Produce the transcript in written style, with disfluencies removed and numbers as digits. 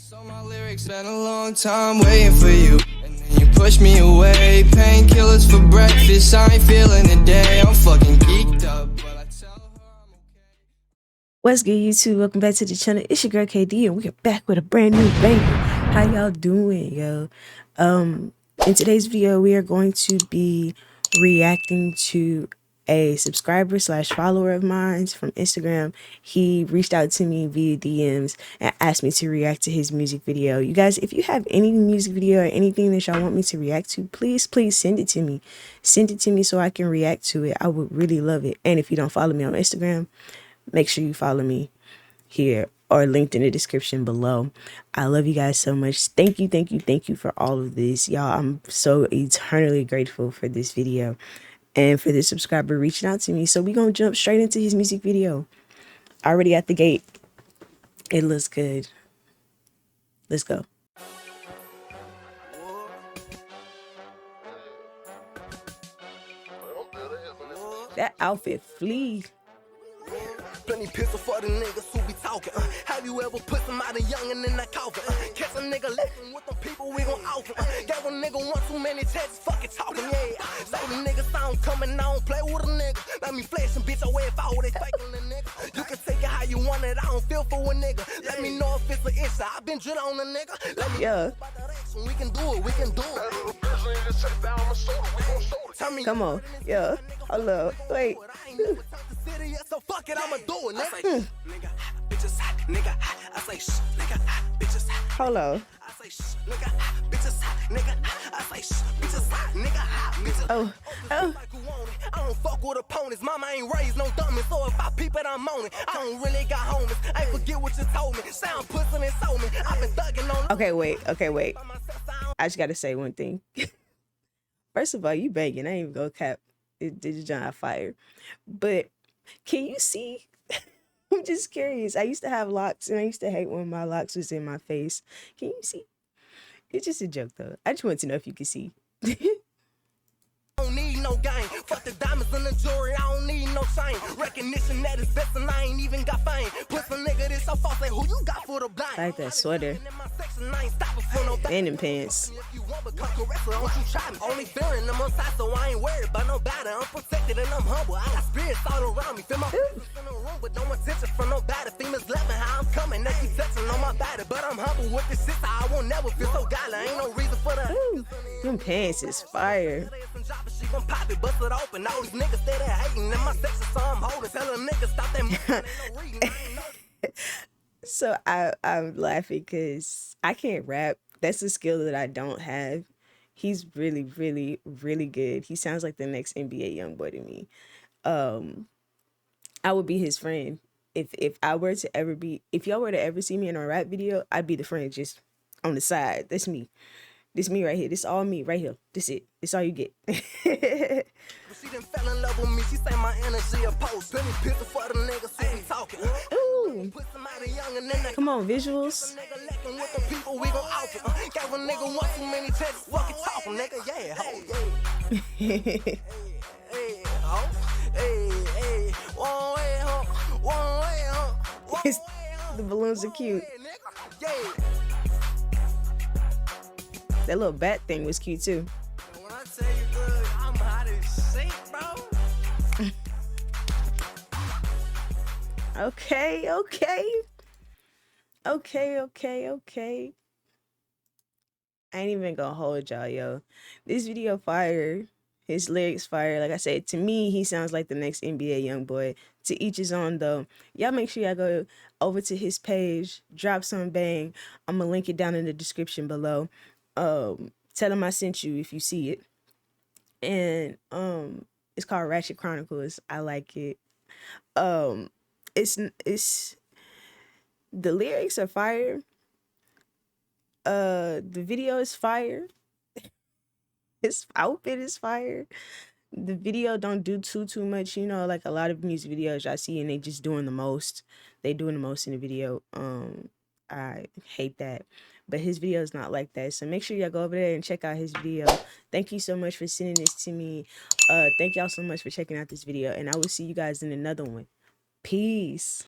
So my lyrics been a long time waiting for you, and then you push me away. Painkillers for breakfast, I ain't feeling the day. I'm fucking geeked up, but I tell her I'm okay. What's good, YouTube? Welcome back to the channel. It's your girl KD, and we are back with a brand new banger. How y'all doing, yo? In today's video, we are going to be reacting to a subscriber slash follower of mine from Instagram. He reached out to me via DMs and asked me to react to his music video. You guys, if you have any music video or anything that y'all want me to react to, please send it to me. Send it to me so I can react to it. I would really love it. And if you don't follow me on Instagram, make sure you follow me here or linked in the description below. I love you guys so much. Thank you for all of this, y'all. I'm so eternally grateful for this video and for this subscriber reaching out to me. So we gonna jump straight into his music video. Already at the gate, it looks good. Let's go. That outfit flee. Plenty pistol for the niggas who be talking. Have you ever put somebody youngin' in that coffin? Catch a nigga lifting with them people, we gon' off him. Gave a nigga one too many chances, fucking talking, yeah. So the niggas sound coming, I don't play with a nigga. Let me flash and bitch away if I they faking the nigga. You can take it how you want it, I don't feel for a nigga. Let me know if it's an issue, I been drilling on a nigga. Let me know about that action, we can do it, we can do it. Come on, yeah. Hold up, wait. So fuck it, I'ma do it, nigga. Nigga, bitches hot, nigga hot. I say shh, nigga hot, bitches hot. Hold on. I say shh, nigga hot, bitches hot, nigga hot. I say shh, bitches hot, nigga hot, bitches. Oh. I don't fuck with opponents. Mama ain't raised no dummies, so if I peep it, I'm on it. I don't really got homies. I ain't forget what you told me. Sound pussy and sold me. I've been thugging on. Okay, wait. I just gotta say one thing. First of all, you banging. I ain't even go cap. Did you John fire? But can you see? I'm just curious. I used to have locks, and I used to hate when my locks was in my face. Can you see? It's just a joke, though. I just want to know if you can see. Don't need no game. Fuck the diamonds in the jewelry. I don't need no chain. Recognition that is best, and I ain't even got fame. Pussy nigga, this so false. Say who you got for the blind? I like that sweater and them pants. Only fearing them on side, so I ain't worried about nobody. I'm protected and I'm humble. I got spirits all around me. Feel my in the room, but no attention from nobody. Females laughing how I'm coming. They keep touching on my body, but I'm humble with this shit. I won't never feel so godly. Ain't no reason for that. Them pants is fire. She gon' pop it, bust it open. All these niggas stay there hating in my section, so I'm holding. Tell a nigga stop that. So I'm laughing because I can't rap. That's a skill that I don't have. He's really good. He sounds like the next NBA YoungBoy to me. I would be his friend if I were to ever be. If y'all were to ever see me in a rap video, I'd be the friend just on the side. That's me. This me right here. This all me right here. This it. This all you get. She done fell in love with me. She say my energy a post. Plenty pistol for the niggas who be talking. Ooh. Come on, visuals. People we gon' out it. Gave a nigga one too many chances. Fucking talking, nigga. Yeah, ho, yeah. Hey, ho. Hey, one way, ho. One way, ho. The balloons are cute. Yeah. That little bat thing was cute too. When I tell you, good, I'm hot as shit, bro. Okay. I ain't even gonna hold y'all, yo. This video fire. His lyrics fire. Like I said, to me, he sounds like the next NBA YoungBoy. To each his own, though. Y'all make sure y'all go over to his page, DropsumBang. I'm gonna link it down in the description below. Tell him I sent you if you see it. And it's called Ratchet Chronicles. I like it. It's the lyrics are fire. The video is fire. His outfit is fire. The video don't do too much, you know, like a lot of music videos y'all see and they just doing the most. They doing the most in the video. I hate that. But his video is not like that. So make sure y'all go over there and check out his video. Thank you so much for sending this to me. Thank y'all so much for checking out this video. And I will see you guys in another one. Peace.